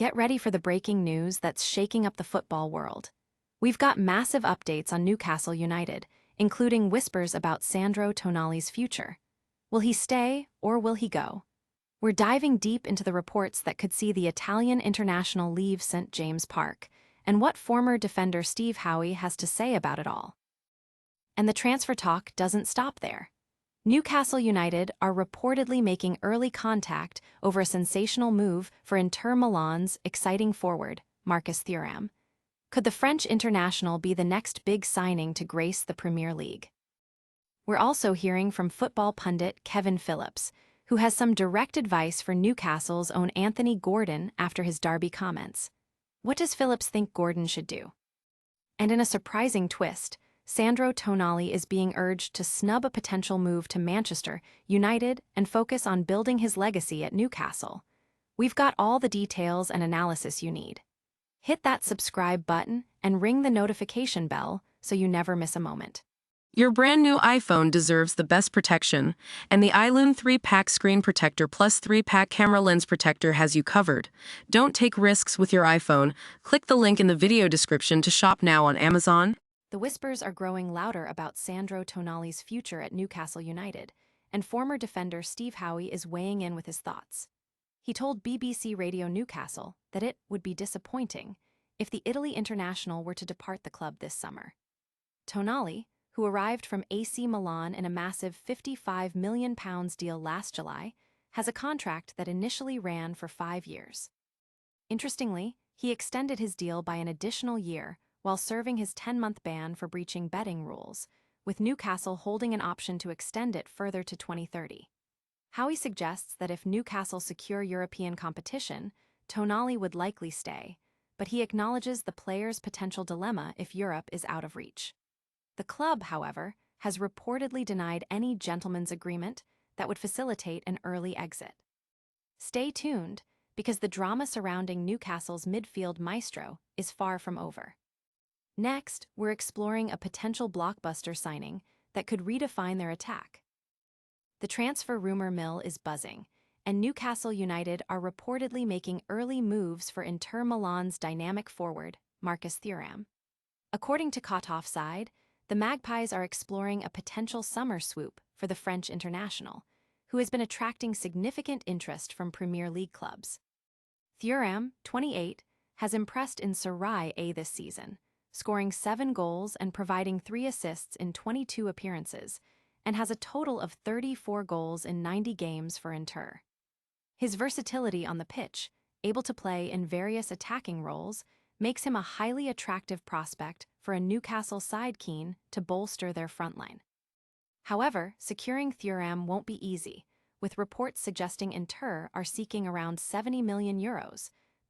Get ready for the breaking news that's shaking up the football world. We've got massive updates on Newcastle United, including whispers about Sandro Tonali's future. Will he stay or will he go? We're diving deep into the reports that could see the Italian international leave St. James Park, and what former defender Steve Howey has to say about it all. And the transfer talk doesn't stop there. Newcastle United are reportedly making early contact over a sensational move for Inter Milan's exciting forward, Marcus Thuram. Could the French international be the next big signing to grace the Premier League? We're also hearing from football pundit Kevin Phillips, who has some direct advice for Newcastle's own Anthony Gordon after his Derby comments. What does Phillips think Gordon should do? And in a surprising twist, Sandro Tonali is being urged to snub a potential move to Manchester United and focus on building his legacy at Newcastle. We've got all the details and analysis you need. Hit that subscribe button and ring the notification bell so you never miss a moment. Your brand new iPhone deserves the best protection, and the iLume 3-pack screen protector plus 3-pack camera lens protector has you covered. Don't take risks with your iPhone. Click the link in the video description to shop now on Amazon. The whispers are growing louder about Sandro Tonali's future at Newcastle United, and former defender Steve Howey is weighing in with his thoughts. He told BBC Radio Newcastle that it would be disappointing if the Italy international were to depart the club this summer. Tonali, who arrived from AC Milan in a massive £55 million deal last July, has a contract that initially ran for 5 years. Interestingly, he extended his deal by an additional year while serving his 10-month ban for breaching betting rules, with Newcastle holding an option to extend it further to 2030. Howey suggests that if Newcastle secure European competition, Tonali would likely stay, but he acknowledges the player's potential dilemma if Europe is out of reach. The club, however, has reportedly denied any gentleman's agreement that would facilitate an early exit. Stay tuned, because the drama surrounding Newcastle's midfield maestro is far from over. Next, we're exploring a potential blockbuster signing that could redefine their attack. The transfer rumor mill is buzzing, and Newcastle United are reportedly making early moves for Inter Milan's dynamic forward, Marcus Thuram. According to Caught Offside, the Magpies are exploring a potential summer swoop for the French international, who has been attracting significant interest from Premier League clubs. Thuram, 28, has impressed in Serie A this season, scoring 7 goals and providing 3 assists in 22 appearances, and has a total of 34 goals in 90 games for Inter. His versatility on the pitch, able to play in various attacking roles, makes him a highly attractive prospect for a Newcastle side keen to bolster their frontline. However, securing Thuram won't be easy, with reports suggesting Inter are seeking around €70 million,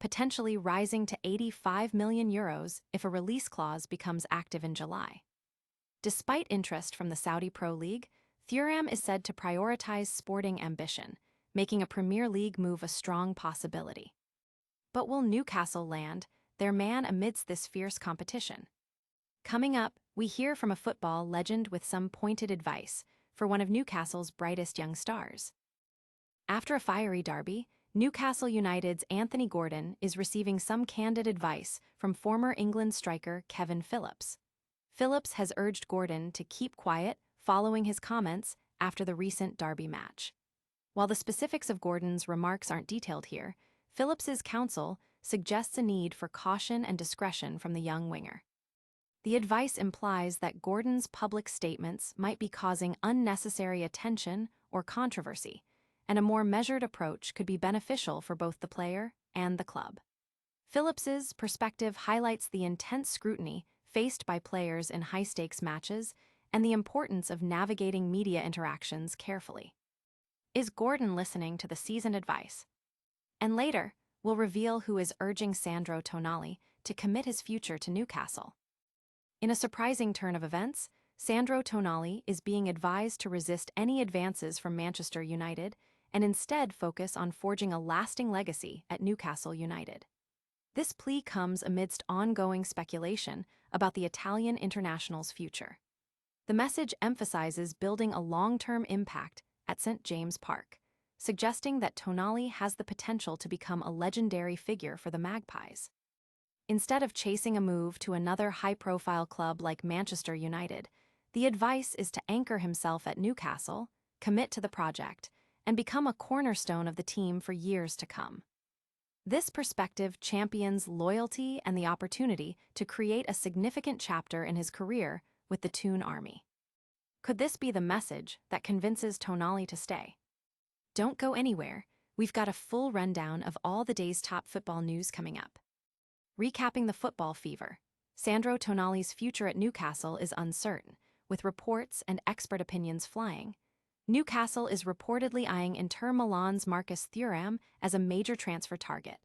potentially rising to €85 million if a release clause becomes active in July. Despite interest from the Saudi Pro League, Thuram is said to prioritize sporting ambition, making a Premier League move a strong possibility. But will Newcastle land their man amidst this fierce competition? Coming up, we hear from a football legend with some pointed advice for one of Newcastle's brightest young stars. After a fiery derby, Newcastle United's Anthony Gordon is receiving some candid advice from former England striker Kevin Phillips. Phillips has urged Gordon to keep quiet following his comments after the recent derby match. While the specifics of Gordon's remarks aren't detailed here, Phillips's counsel suggests a need for caution and discretion from the young winger. The advice implies that Gordon's public statements might be causing unnecessary attention or controversy, and a more measured approach could be beneficial for both the player and the club. Phillips's perspective highlights the intense scrutiny faced by players in high-stakes matches and the importance of navigating media interactions carefully. Is Gordon listening to the seasoned advice? And later, we'll reveal who is urging Sandro Tonali to commit his future to Newcastle. In a surprising turn of events, Sandro Tonali is being advised to resist any advances from Manchester United and instead focus on forging a lasting legacy at Newcastle United. This plea comes amidst ongoing speculation about the Italian international's future. The message emphasizes building a long-term impact at St. James Park, suggesting that Tonali has the potential to become a legendary figure for the Magpies. Instead of chasing a move to another high-profile club like Manchester United, the advice is to anchor himself at Newcastle, commit to the project, and become a cornerstone of the team for years to come. This perspective champions loyalty and the opportunity to create a significant chapter in his career with the Toon Army. Could this be the message that convinces Tonali to stay? Don't go anywhere. We've got a full rundown of all the day's top football news coming up. Recapping the football fever, Sandro Tonali's future at Newcastle is uncertain, with reports and expert opinions flying. Newcastle is reportedly eyeing Inter Milan's Marcus Thuram as a major transfer target.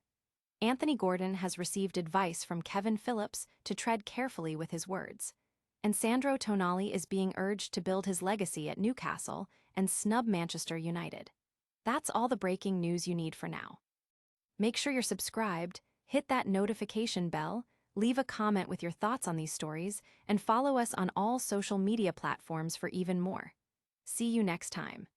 Anthony Gordon has received advice from Kevin Phillips to tread carefully with his words. And Sandro Tonali is being urged to build his legacy at Newcastle and snub Manchester United. That's all the breaking news you need for now. Make sure you're subscribed, hit that notification bell, leave a comment with your thoughts on these stories, and follow us on all social media platforms for even more. See you next time.